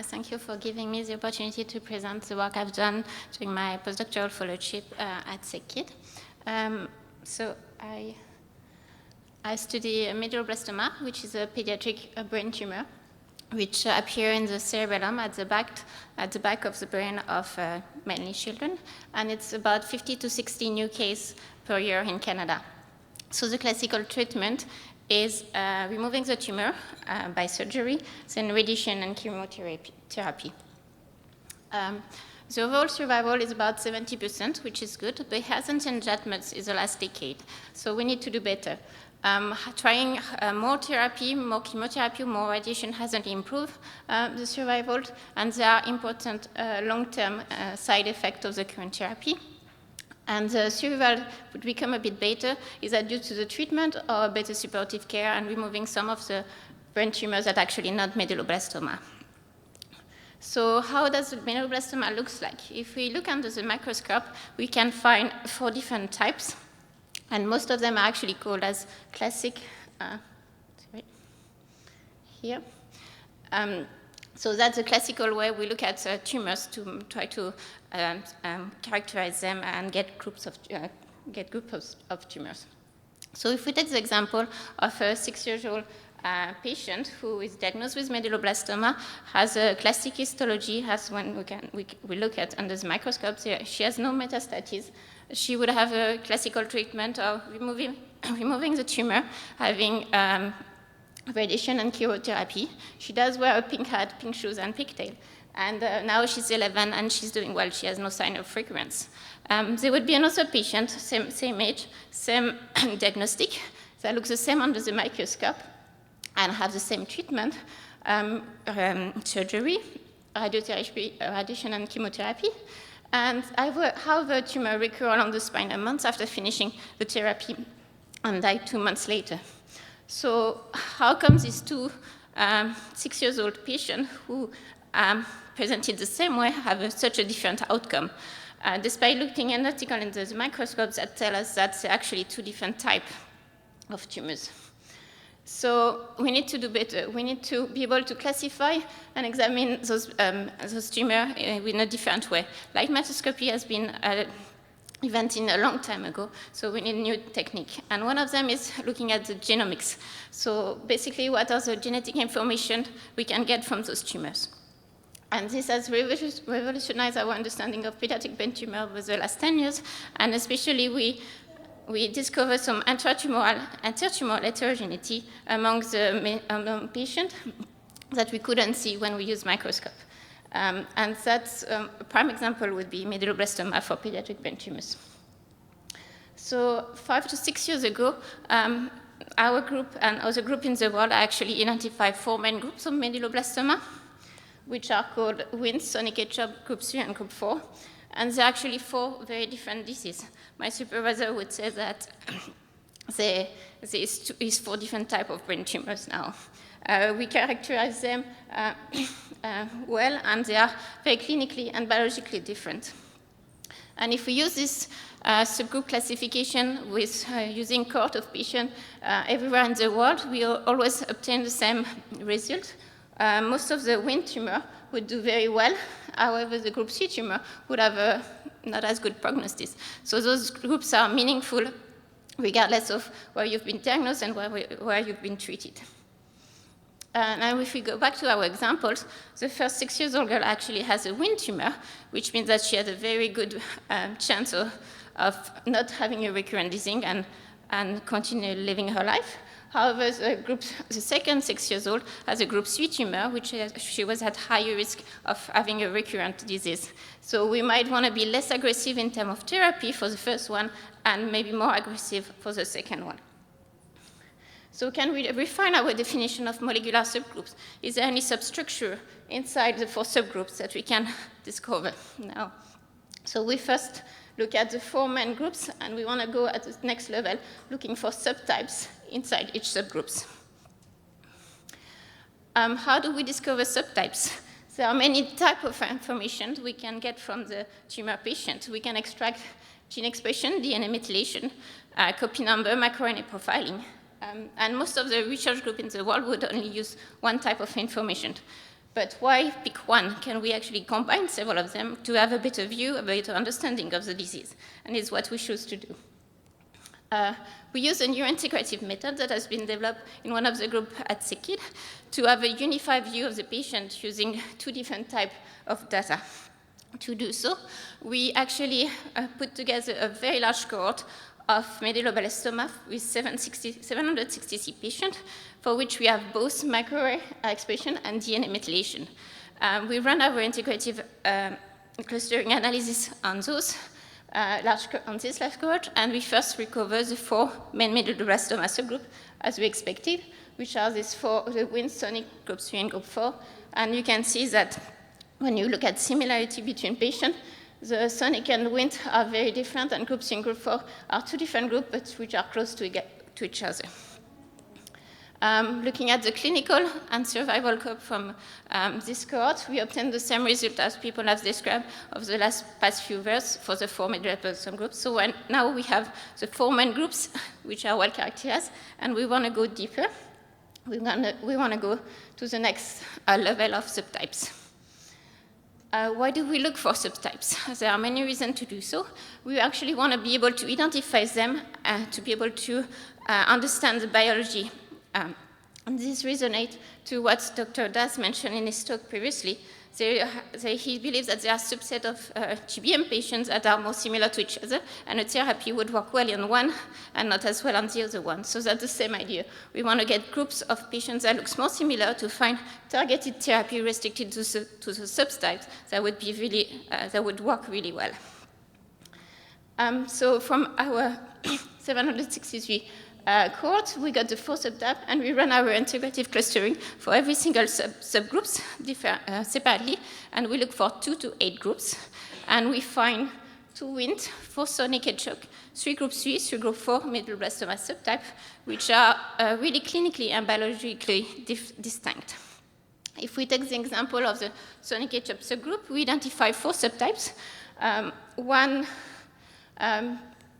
Thank you for giving me the opportunity to present the work I've done during my postdoctoral fellowship at St E. I study medulloblastoma, which is a pediatric brain tumor, which appear in the cerebellum at the back of the brain of mainly children, and it's about 50 to 60 new cases per year in Canada. So the classical treatment is removing the tumor by surgery, then radiation and chemotherapy. The overall survival is about 70%, which is good, but it hasn't changed that much in the last decade. So we need to do better. Trying more therapy, more chemotherapy, more radiation hasn't improved the survival, and there are important long-term side effects of the current therapy. And the survival would become a bit better. Is that due to the treatment or better supportive care and removing some of the brain tumors that actually not medulloblastoma? So how does the medulloblastoma look like? If we look under the microscope, we can find 4 different types, and most of them are actually called as classic, here. So that's the classical way we look at tumors to try to characterize them and get groups of tumors. So if we take the example of a 6-year-old patient who is diagnosed with medulloblastoma, has a classic histology, has when we look at under the microscope, she has no metastases. She would have a classical treatment of removing the tumor, having radiation and chemotherapy. She does wear a pink hat, pink shoes, and pigtail. And now she's 11 and she's doing well. She has no sign of recurrence. There would be another patient, same age, same diagnostic, that looks the same under the microscope and have the same treatment, surgery, radiotherapy, radiation and chemotherapy. And how the tumor recur along the spine a month after finishing the therapy and died 2 months later. So how come these 2 6-year-old patients who presented the same way have such a different outcome? Despite looking at an article in the microscopes that tell us that there are actually 2 different types of tumors. So we need to do better. We need to be able to classify and examine those tumors in a different way. Light microscopy has been invented a long time ago, so we need a new technique. And one of them is looking at the genomics. So basically, what are the genetic information we can get from those tumors? And this has revolutionized our understanding of pediatric brain tumor over the last 10 years, and especially we discovered some intratumoral heterogeneity among the patients that we couldn't see when we used microscope. And that's a prime example would be medulloblastoma for pediatric brain tumors. So 5 to 6 years ago, our group and other groups in the world actually identified 4 main groups of medulloblastoma, which are called WINS, Sonic Hedgehog, Group 3 and Group 4. And there are actually 4 very different diseases. My supervisor would say that there is 4 different types of brain tumors now. We characterize them well, and they are very clinically and biologically different. And if we use this subgroup classification with using cohort of patients everywhere in the world, we always obtain the same result. Most of the WIN tumor would do very well. However, the group C tumor would have not as good prognosis. So those groups are meaningful regardless of where you've been diagnosed and where you've been treated. Now, if we go back to our examples, the first 6-year-old girl actually has a WIN tumor, which means that she has a very good chance of not having a recurrent disease and continue living her life. However, the second 6-year-old has a group 3 tumor, which she was at higher risk of having a recurrent disease. So we might want to be less aggressive in terms of therapy for the first one and maybe more aggressive for the second one. So can we refine our definition of molecular subgroups? Is there any substructure inside the 4 subgroups that we can discover now? So we first look at the 4 main groups, and we want to go at the next level, looking for subtypes inside each subgroups. How do we discover subtypes? There are many types of information we can get from the tumor patient. We can extract gene expression, DNA methylation, copy number, microRNA profiling. And most of the research group in the world would only use one type of information. But why pick one? Can we actually combine several of them to have a better view, a better understanding of the disease? And it's what we choose to do. We use a new integrative method that has been developed in one of the groups at St E to have a unified view of the patient using two different types of data. To do so, we actually put together a very large cohort of medulloblastoma with 760 patients, for which we have both microarray expression and DNA methylation. We run our integrative clustering analysis on those on this large cohort, and we first recover the 4 main medulloblastoma subgroups, as we expected, which are these 4, the Wnt sonic group 3 and group 4. And you can see that when you look at similarity between patients, the sonic and Wnt are very different, and group 3 and group 4 are 2 different groups, but which are close to each other. Looking at the clinical and survival curve from this cohort, we obtained the same result as people have described of the past few years for the 4 medulloblastoma groups. So now we have the 4 main groups, which are well characterized, and we want to go deeper. We want to go to the next level of subtypes. Why do we look for subtypes? There are many reasons to do so. We actually want to be able to identify them, to be able to understand the biology. And this resonates to what Dr. Das mentioned in his talk previously. He believes that there are subsets of GBM patients that are more similar to each other, and a therapy would work well in one and not as well on the other one. So that's the same idea. We want to get groups of patients that look more similar to find targeted therapy restricted to the subtypes that would be really that would work really well. So from our 763 cohort, we got the 4 subtypes, and we run our integrative clustering for every single subgroups separately, and we look for 2 to 8 groups, and we find 2 Wnt, 4 sonic hedgehog, 3 group 3, 3 group 4 medulloblastoma subtype, which are really clinically and biologically distinct. If we take the example of the sonic hedgehog subgroup, we identify 4 subtypes.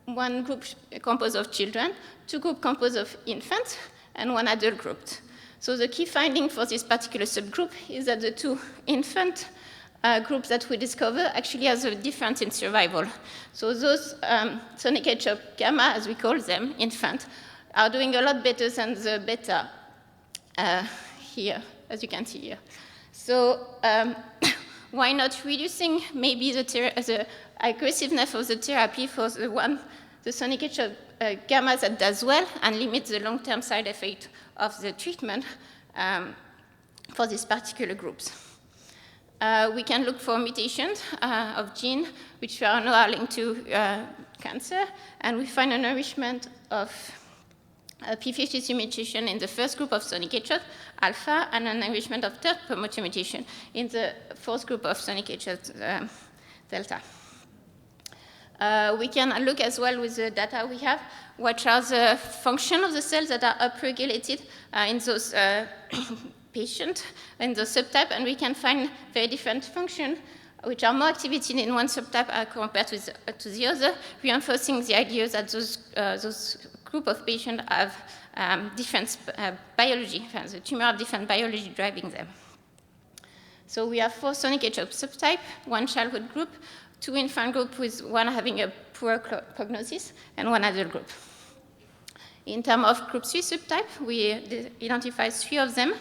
One group composed of children, 2 groups composed of infants, and 1 adult group. So the key finding for this particular subgroup is that the 2 infant groups that we discover actually has a difference in survival. So those sonic hedgehog gamma, as we call them, infant, are doing a lot better than the beta here, as you can see here. So why not reducing maybe the aggressiveness of the therapy for the sonic hedgehog gamma that does well and limit the long-term side effect of the treatment for these particular groups. We can look for mutations of genes which are now linked to cancer, and we find an enrichment of P53 mutation in the first group of sonic hedgehog alpha, and an enrichment of third promoter mutation in the fourth group of sonic hedgehog delta. We can look as well with the data we have, what are the function of the cells that are upregulated in those patients, in the subtype, and we can find very different functions which are more activated in one subtype compared to the other, reinforcing the idea that those group of patients have different biology, the tumor have different biology driving them. So we have 4 sonic hedgehog subtype, 1 childhood group, 2 infant group with 1 having a poor prognosis, and 1 adult group. In terms of group 3 subtype, we identify 3 of them.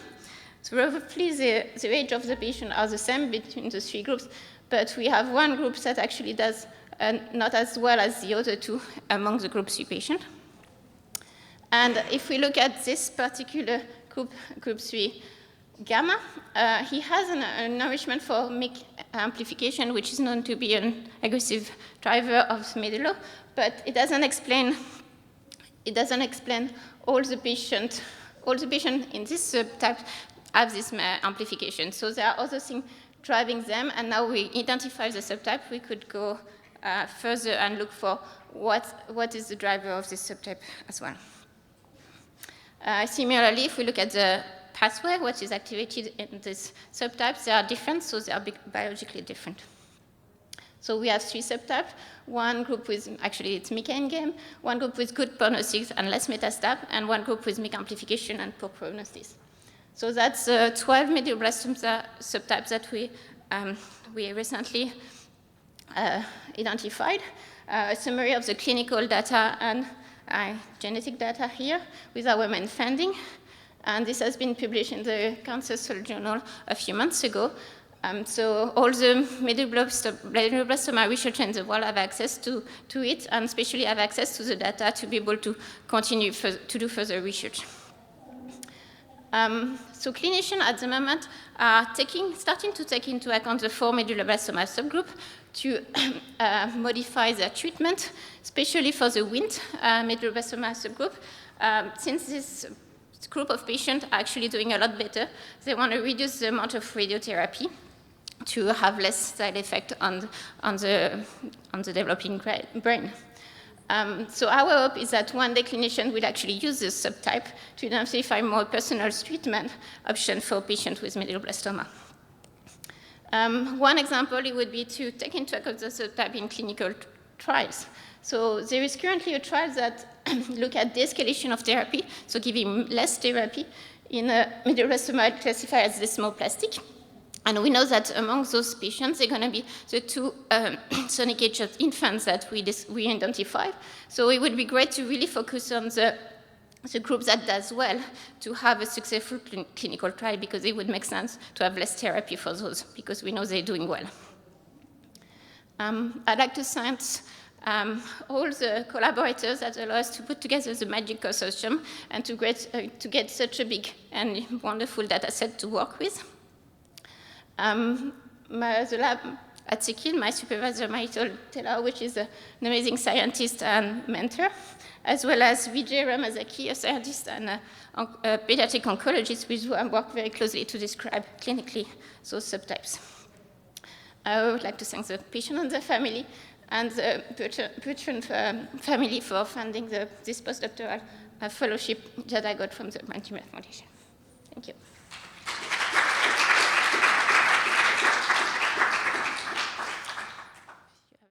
So roughly the age of the patient are the same between the 3 groups, but we have 1 group that actually does not as well as the other 2 among the group 3 patients. And if we look at this particular group 3 gamma, he has an enrichment for MYC amplification, which is known to be an aggressive driver of medullo, but it doesn't explain all the patients in this subtype have this amplification. So there are other things driving them, and now we identify the subtype, we could go further and look for what is the driver of this subtype as well. Similarly, if we look at the pathway, what is activated in this subtype, they are different, so they are biologically different. So we have 3 subtypes, one group with, actually it's MICA game, one group with good prognosis and less metastab, and one group with MICA amplification and poor prognosis. So that's 12 medulloblastoma subtypes that we recently identified. A summary of the clinical data and genetic data here with our main finding. And this has been published in the Cancer Journal a few months ago. So all the medulloblastoma researchers in the world have access to it, and especially have access to the data to be able to continue to do further research. So clinicians at the moment are starting to take into account the 4 medulloblastoma subgroup to modify their treatment, especially for the WINT medulloblastoma subgroup. Since this group of patients are actually doing a lot better, they want to reduce the amount of radiotherapy to have less side effect on the developing brain. So our hope is that one day clinicians will actually use this subtype to identify more personal treatment options for patients with medulloblastoma. One example it would be to take into account the subtype in clinical trials. So there is currently a trial that look at de-escalation of therapy, so giving less therapy in medulloblastoma classified as desmoplastic. And we know that among those patients, they're going to be the 2 sonic aged infants that we identified. So it would be great to really focus on the group that does well to have a successful clinical trial, because it would make sense to have less therapy for those, because we know they're doing well. I'd like to thank all the collaborators that allow us to put together the MAGIC consortium and to get such a big and wonderful data set to work with. The lab at Sekil, my supervisor, Michael Taylor, which is an amazing scientist and mentor, as well as Vijay Ramazaki, a scientist and a pediatric oncologist with whom I work very closely to describe clinically those subtypes. I would like to thank the patient and the family, and the Bertrand family for funding this postdoctoral fellowship that I got from the Brain Tumor Foundation. Thank you.